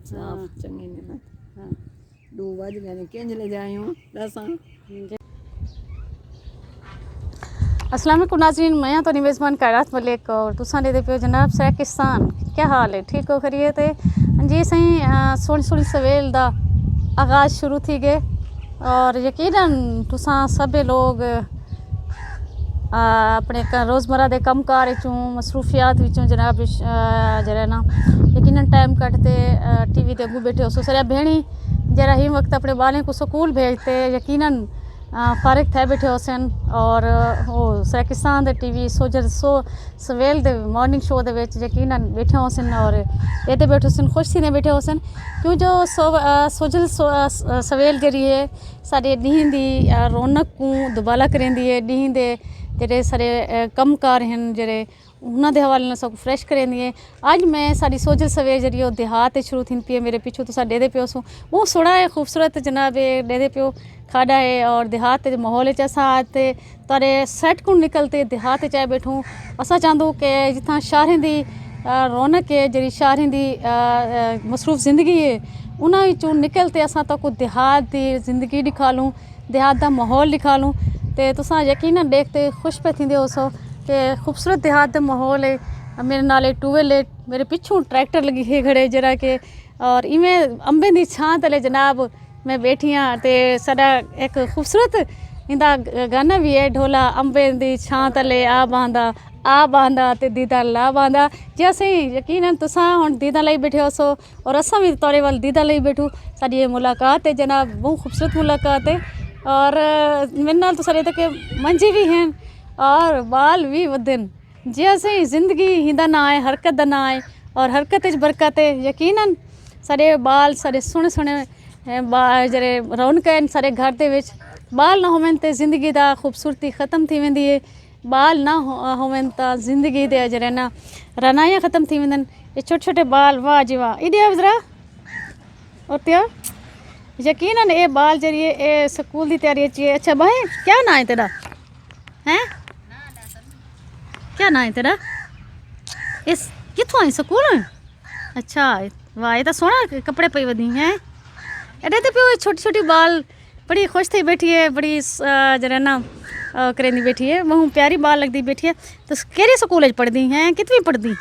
साफ चंगी नेमत 2 बज गए ने किंज ले जायूं दसा। अस्सलाम वालेकुम नाज़रीन, मैं तो मेज़बान कायनात मलिक और तुसां दे पियो जनाब सैकिस्तान। क्या हाल है? ठीक हो खैरियत है जी? सही सोहनी सोहनी सवेल दा आगाज़ शुरू थी गए और यकीनन तुसां सभे लोग अपने रोज़मर्रा के कम कार विचों मसरूफियात विचों जनाब जरा ना यकीनन टाइम कटते टीवी ते अगू बैठे हो सर भेणी जरा ही वक्त अपने बालें को स्कूल भेजते यकीनन फारिग थे बैठे होसन और वो सैकिस्तान दे टीवी सवेल दे मॉर्निंग शो दे विच यकीनन बैठे होसन और ये बैठे होसन खुश थी बैठे होसन क्यों जो सोजल सवेल जरी है साडे ॾींहं दी रौनक को दुबाला करेंदी है ॾींहं दे जेडे सारे कम कार हैं जेडे उन्होंने के हवाले सब फ्रैश करेंदी है। अज मैं साड़ी सोजल सवेर जी देहात शुरू थी पी मेरे पिछू तुसा डेदे पियो सो वो सोड़ा है खूबसूरत जनाब डेदे पियो खाड़ा है और देहात के माहौल असा तारे सैट को निकलते देहात चाहे बैठूँ असा चाहूँ कि जिथा शहरें की रौनक है जी शहरें की मसरूफ जिंदगी है उन्होंने निकलते असा तक देहात की जिंदगी दिखा लूँ देहात का माहौल दिखा लूँ तो तुसा यकीनन देखते खुश पे थींदे हो सो कि खूबसूरत देहात का माहौल है। मेरे नाले टूवेल है मेरे पिछू ट्रैक्टर लगी है खड़े जरा के और इवें अंबे की छां तले जनाब मैं बैठी हाँ तो साडा एक खूबसूरत इंदा गाना भी है ढोला अंबे की छां तले आ बांदा ते दीदा ला बांदा जे असें यकीनन तुसा हुण दीदा लई बैठे हो सो और असां भी तोड़े वाल दीदा लई बैठू साडी ये मुलाकात है जनाब बहुत खूबसूरत मुलाकात है और मेरे नाल तुसा तक मंजी भी हैं और बाल भी वधन जे असें जिंदगी हिंदा ना है हरकत दा ना है और हरकत बरकत है यकीनन सारे बाल सारे सोहने सोहने बाल जरे रौनक सारे घर दे विच बाल ना होवन ते जिंदगी दा खूबसूरती ख़त्म थी वेंदी है बाल ना होवन ता जिंदगी दे जरे ना रनाइयां ख़त्म थी वेंदन ये छोटे छोटे बाल वाह जी वाह इडिया जरा और त्या यकीनन ये बाल जरिए ये स्कूल की तैयारी चाहिए। अच्छा भाई क्या ना है तेरा हैं क्या ना है तेरा इस कितों आई स्कूल है? अच्छा वाह ये तो सोहना कपड़े पे वधी हैं एडे तो पे छोटी छोटी बाल बड़ी खुश थी बैठी है बड़ी जरा ना करेंदी बैठी है बहुत प्यारी बाल लगती बैठी है। तो केरे स्कूल पढ़ती हैं कितनी पढ़ती?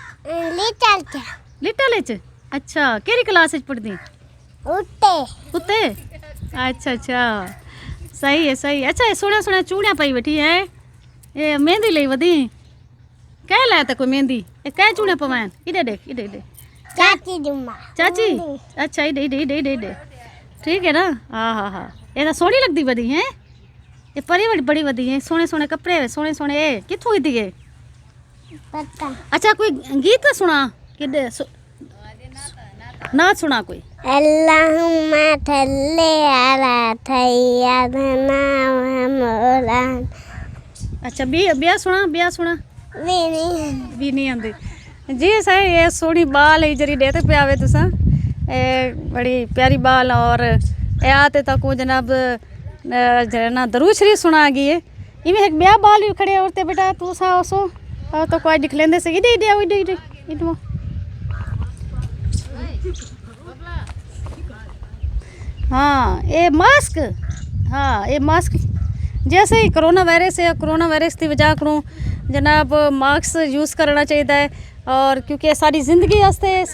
लिटल अच्छा केरी क्लास पढ़ती? उत्ते अच्छा अच्छा सही है सही। अच्छा ये सोहना सोहना चूड़ियाँ पाई बैठी है ये मेहंदी लई वधी कह लाया था कोई मेहंदी ये कह चूड़ियाँ पवान इडे देख इडे इडे चाची अच्छा इडे इडे इडे इडे इडे ठीक है ना हाँ ये तो सोहनी लगती वधी है ये परी बड़ी बड़ी वधी है सोहने सोहने कपड़े सोहने सोहने ये कितों दी है? अच्छा कोई गीत सुना कि नाच सुना कोई अल्लाहुम्मा थल्ले अला सय्यदना मौलाना। अच्छा ब्याह सुना भी नहीं आंदी जी सही ये सोहनी बाल है जरी देते पे आवे तुसा बड़ी प्यारी बाल और ए आते तक जनाब जरा ना दरूद शरीफ सुना गई है इवें एक ब्याह बाल भी खड़े औरते बेटा तू सा ओसो तो कोई दिख लेंदे से इडे इडे इडे इडे इडो हाँ ये मास्क जैसे ही कोरोना वायरस है कोरोना वायरस की वजह को जनाब मास्क यूज़ करना चाहिए और क्योंकि सारी ज़िंदगी वास्ते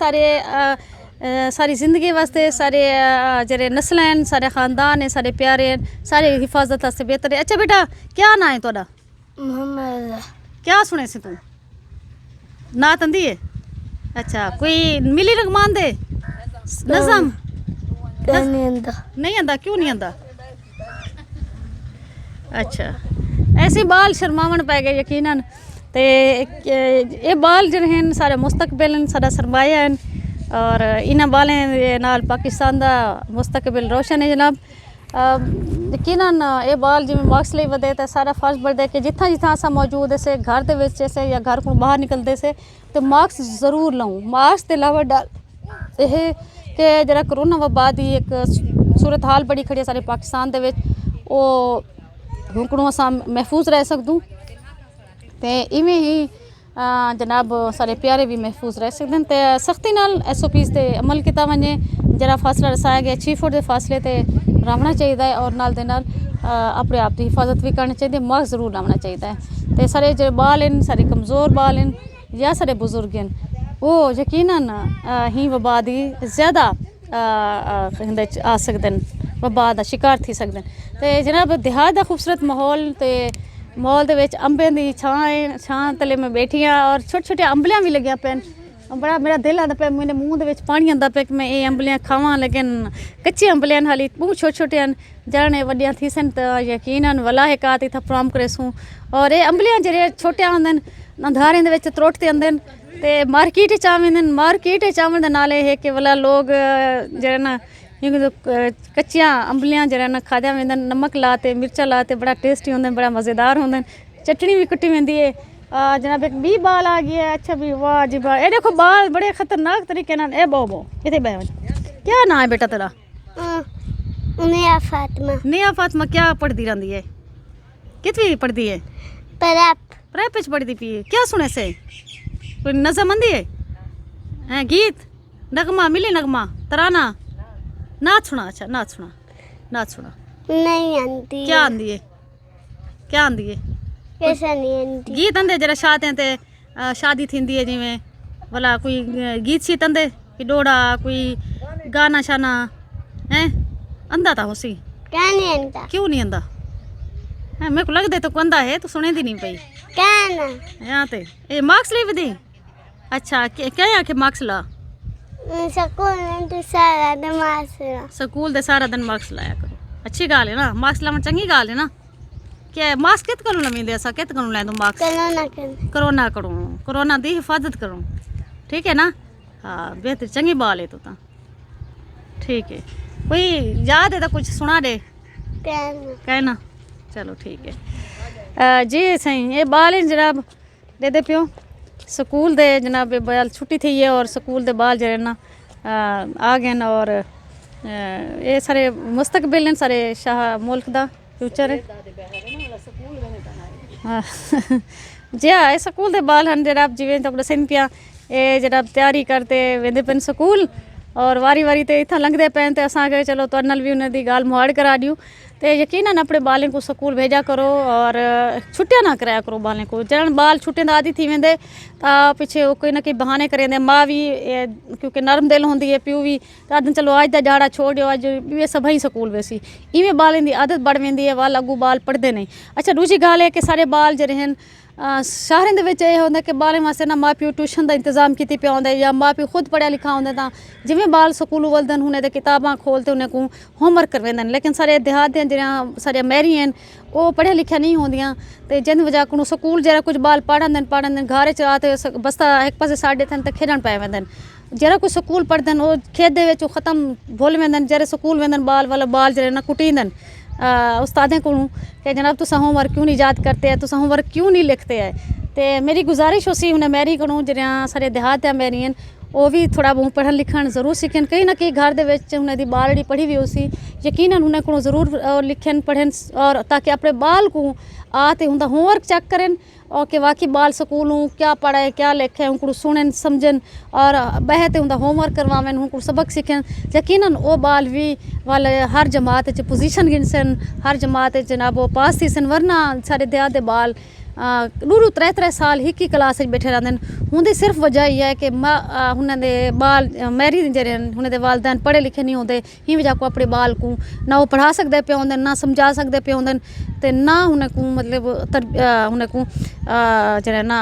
सारी ज़िंदगी वास्ते सारे जरे नस्ल हैं सारे ख़ानदान हैं सारे प्यारे हैं सारे हिफाजत वास्ते बेहतर है। अच्छा बेटा क्या ना है थोड़ा? मोहम्मद। क्या सुने से तू नात आंदी है? अच्छा कोई मिली रगमान दे नज़म नहीं आंदा क्यों नहीं आंदा? अच्छा ऐसे बाल शर्मावन पै गए यकीनन तो ये बाल जो हैं सारे मुस्तकबिल सारा सरमाया हैं और इन्होंने बालें नाल पाकिस्तान का मुस्तकबिल रोशन है जनाब यकीनन ये बाल जिमें मास्क ले वधे तो सारा फर्ज बनता है कि जिथा जिथा असा मौजूद है घर के से या घर को बाहर निकलते से तो मास्क जरूर लाऊं मास्क के अलावा यह कि जरा करोना वबा की एक सूरत हाल बड़ी खड़ी है सारे पाकिस्तान के हुकड़ों असा महफूज रह सकूँ तो इवें ही जनाब सारे प्यारे भी महफूज रह सकते हैं तो सख्ती नाल SOPs ते अमल किया वने ਜਿਹੜਾ ਫਾਸਲਾ ਰਸਾਇਆ ਗਿਆ 6 ਫੁੱਟ ਦੇ ਫਾਸਲੇ ਤੇ ਰਹਿਣਾ ਚਾਹੀਦਾ ਹੈ ਔਰ ਨਾਲ ਦੇ ਨਾਲ ਆਪਣੇ ਆਪ ਦੀ ਹਿਫਾਜ਼ਤ ਵੀ ਕਰਨੀ ਚਾਹੀਦੀ ਹੈ, ਮਾਸਕ ਜ਼ਰੂਰ ਲਾਉਣਾ ਚਾਹੀਦਾ ਹੈ। ਤੇ ਸਾਰੇ ਜਿਹੜੇ ਬਾਲ ਹਨ ਸਾਰੇ ਕਮਜ਼ੋਰ ਬਾਲ ਹਨ ਜਾਂ ਸਾਰੇ ਬਜ਼ੁਰਗ ਹਨ ਉਹ ਯਕੀਨਨ ਹੀ ਵਬਾ ਦੀ ਜ਼ਿਆਦਾ ਇਹਦੇ 'ਚ ਆ ਸਕਦੇ ਨੇ, ਵਬਾ ਦਾ ਸ਼ਿਕਾਰ ਥੀ ਸਕਦੇ ਨੇ। ਤੇ ਜਨਾਬ ਦਿਹਾਤ ਦਾ ਖੂਬਸੂਰਤ ਮਾਹੌਲ ਤੇ ਮਾਹੌਲ ਦੇ ਵਿੱਚ ਅੰਬਿਆਂ ਦੀ ਛਾਂ ਹੈ, ਛਾਂ ਤਲੇ ਮੈਂ ਬੈਠੀ ਹਾਂ ਔਰ ਛੋਟੇ ਛੋਟੇ ਅੰਬਲੀਆਂ ਵੀ ਲੱਗੀਆਂ ਪੈਣ। ਬੜਾ ਮੇਰਾ ਦਿਲ ਆਉਂਦਾ ਪਿਆ, ਮੇਰੇ ਮੂੰਹ ਦੇ ਵਿੱਚ ਪਾਣੀ ਆਉਂਦਾ ਪਿਆ ਕਿ ਮੈਂ ਇਹ ਅੰਬਲੀਆਂ ਖਾਵਾਂ, ਲੇਕਿਨ ਕੱਚੀ ਅੰਬਲੀਆਂ ਹਾਲੀ ਬਹੁਤ ਛੋਟੇ ਛੋਟੇ ਹਨ, ਜਾਣੇ ਵੱਡੀਆਂ थी सन तो यकीनन वला है का इतना प्रोम करे सूं। और ये अंबलियां जेह्ड़े छोटे आंदे न अंधारें दे विच त्रोटते आंदे न ते मार्केट च आवेंदे न। मार्केट च आवन दे नाल एह् कि वला लोग जेह्ड़े न कच्चियां अंबलियां जेह्ड़े न खाद्या वेंदे न, नमक ला ते मिर्चा ला ते बड़ा टेस्टी होंदे न, बड़ा मज़ेदार होंदे न। चटनी भी कुट्टी वेंदी है। जनाब एक भी बाल आ गया है, अच्छा भी वाह जी वाह। ये देखो बाल बड़े खतरनाक तरीके नाल ए बो इथे बैठ। क्या नाम है बेटा तेरा? नेहा फातिमा। नेहा फातिमा क्या पढ़ती रहती है? कितनी पढ़ती है? प्रेप च पढ़ती पी है। क्या सुने से? कोई नज़म आंदी है? हैं गीत नगमा मिली नगमा तराना नाच सुना? अच्छा नाच सुना, नाच सुना। नहीं आंदी। क्या आंदी है? क्या आंदी है? कैसा नहीं आंदी? गीत आंदे जरा शादियां ते शादी थींदी है जिवें भला कोई गीत शीत आंदे कि डोड़ा कोई गाना शाना हैं आंदा था उसी? क्या नहीं आंदा? क्यों नहीं आंदा? है मेरे को लगता है तो कंदा है, तो सुने दी नहीं पई क्या ना यहाँ ते ए मार्क्स ले दी। अच्छा क्या आके मार्क्स ला? स्कूल में तो सारा दिमाग स्कूल दे सारा दिन मार्क्स लाया करो, अच्छी गाल है ना, मार्क्स लाना चंगी गाल है ना। क्या मार्क्स कित करूँ लमींदे असा कित करूँ लैंदो मार्क्स? कोरोना करूँ, कोरोना दी हिफाजत करूँ, ठीक है ना। हाँ बेहतर चंगी बाल है तो ता ठीक है। कोई याद है तो कुछ सुना दे कहना। चलो ठीक है जी सही। ये बाल हैं जनाब दे दे पियो स्कूल दे जनाब बाल छुट्टी थी है और स्कूल दे बाल जरे ना आ गए न। और ये सारे मुस्तकबिल हैं, सारे शाह मुल्क दा फ्यूचर है। जी हाँ स्कूल दे बाल हैं जनाब जिवें तो दसन पिया ये जनाब तैयारी करते वेंदे पेन स्कूल और वारी वारी ते इत्थां लंघदे पैन ते असां के चलो तुहाडे नाल भी उन्हां दी गाल मुहाड़ करा दियूं। ते यकीनन अपने बालें को स्कूल भेजा करो और छुट्टियां ना कराया करो बालें को। जन बाल छुट्टियां दा आदि थी वेंदे तां पिछे कोई ना कोई बहाने करेंदे। माँ भी क्योंकि नरम दिल होंदी है, प्यू भी आदन चलो अज दा जाड़ा छोड़ियो अज भी सभई स्कूल वेसी इवें बालें दी आदत बढ़ वेंदी है, वाल अगू बाल पढ़दे नहीं। अच्छा दूजी गाल है कि सारे बाल जेह्ड़े हन शहरें दे विच एह् होंदा कि बालें वास्ते ना माँ प्यो ट्यूशन दा इंतजाम कीती पिया होंदा या माँ प्यो खुद पढ़िया लिखा होंदा तां जिवें बाल स्कूल वलदे न उ'नें ते किताबां खोलते उ'नें को होमवर्क करवेंदे न। लेकिन सारे देहात दियां जेह्ड़ियां सारियां मैरियां न ओह् पढ़िया लिखिया नहीं होंदियां ते जिंद वजह कोनों स्कूल जरा कुछ बाल पढ़न देन घर च आते बस्ता एक पासे साढ़े थन ते खेडण पै वेंदे न। जरा कोई स्कूल पढ़दे न ओह् खेत दे विच खत्म भुल वेंदे न। जरा स्कूल वेंदे न बाल वाला बाल जेह्ड़े न कुटींदे न उस्तादें कोलों कि जनाब तुस होमवर्क क्यों नहीं याद करते हैं, तुस होमवर्क क्यों नहीं लिखते हैं। तो मेरी गुजारिश उसी उन्हें मैरी को जरिया सारे देहात दियां मैरियां वो भी थोड़ा बहुत पढ़न लिखन जरूर सीखन। कहीं ना कहीं घर दे उन्हें दी बाल जी पढ़ी हुई उसी यकीनन उन्हें को जरूर लिखन पढ़न और ताकि अपने बाल को आते उनका होमवर्क चेक करें और कि वाकई बाल स्कूलों क्या पढ़ा है क्या लिखे उनको सुनन समझन और बहते उनका होमवर्क करवावें उनको सबक सीखें। यकीनन वो बाल भी वाल हर जमात पोजीशन गिनसन, हर जमात जनाब वो पास थी सन। वरना सारे देहात दे बाल 2-3 साल एक ही क्लास बैठे रहते हैं। उनकी सिर्फ वजह यह है कि उन्होंने बाल मैरी जेह्ड़े उन्होंने वालदैन पढ़े लिखे नहीं होंगे, ही वजह को अपने बाल को ना वो पढ़ा सकते पे होंगे ना समझा सकते पे होंगे तो ना उनको मतलब उनको जेह्ड़ा ना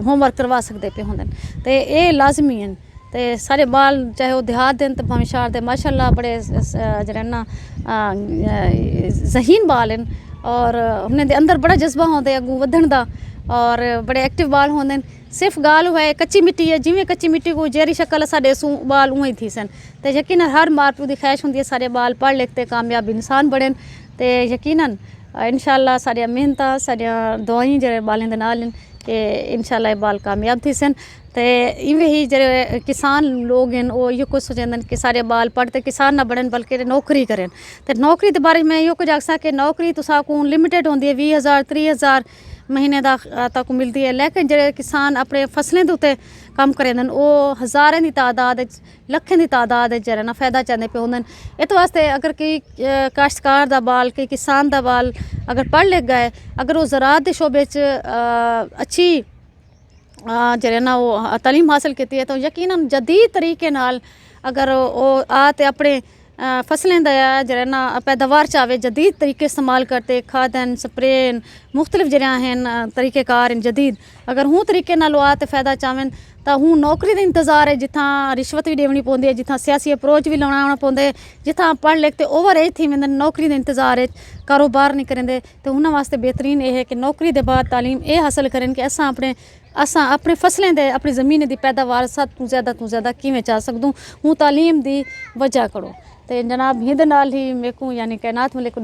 होमवर्क करवा सकते पे होंगे। तो ये लाजमी हैं तो सारे बाल चाहे वो देहात देन तो भावें शहर दे माशाअल्लाह बड़े जेह्ड़े ना ज़हीन बाल हैं और उन्हें अंदर बड़ा जज्बा होंदा अगू वधण दा और बड़े एक्टिव बाल होंदे न। सिर्फ गाल है कच्ची मिट्टी है, जिवें कच्ची मिट्टी को जेरी शक्ल साडे सूं बाल उवें थी सन। तो यकीनन हर माँ प्यो की ख्वाहिश होंदी है सारे बाल पढ़ लिख के कामयाब इंसान बड़े। तो यकीनन इंशाअल्लाह सारियां मेहनतां सारियां दुआएं जेह्ड़े बालें दे नाल न कि इंशाअल्लाह बाल कामयाब थी सन। तो इवें ही जेह्ड़े किसान लोग हैं वो इयो कुछ सोचते कि सारे बाल पढ़ते किसान ना बनन बल्कि नौकरी करें। तो नौकरी के बारे में इयो कुछ आखसा कि नौकरी तुसा को लिमिटेड होंदी है 20,000-30,000 महीने तक मिलती है। लेकिन जेह्ड़े किसान अपने फसलें के उत्ते ਕੰਮ ਕਰਦੇ ਨੇ ਉਹ ਹਜ਼ਾਰਾਂ ਦੀ ਤਾਦਾਦ ਵਿੱਚ ਲੱਖਾਂ ਦੀ ਤਾਦਾਦ ਵਿੱਚ ਜਿਹੜਾ ਨਾ ਫਾਇਦਾ ਚਾਹੁੰਦੇ ਪਏ ਹੁੰਦੇ ਨੇ। ਇਸ ਵਾਸਤੇ अगर कोई काश्तकार दा बाल कोई किसान दा बाल अगर पढ़ लिख गए अगर वो ज़राअत के शोबे च अच्छी जेह्ड़े ना वो तालीम हासिल की है तो यकीनन जदीद तरीके नाल अगर वो आ ते अपने फसलें दा जेह्ड़ा ना पैदावार चाहे जदीद तरीके इस्तेमाल करते खादन स्प्रेन मुख्तलिफ जेह्ड़े हैं तरीक़ेकार इन जदीद अगर हूँ तरीके नाल आ ते फ़ायदा चाहन तो हूँ नौकरी का इंतज़ार है जिथा रिश्वत भी देनी पौंदी है जिथा सियासी अप्रोच भी लाना पौंदे जिथा पढ़ लिख के ओवर एज थी वेंदे नौकरी के इंतज़ार है कारोबार नहीं करेंदे तो उन्होंने वास्ते बेहतरीन ये है कि नौकरी के बाद तालीम ये हासिल करें कि असां अपने फसलें दे अपनी ज़मीन की पैदावार सब तू ज़्यादा किवें चा सकदूँ हूँ तालीम की वजह करो तो जनाब हिंद नाल ही मेरे को यानी कायनात मलिक को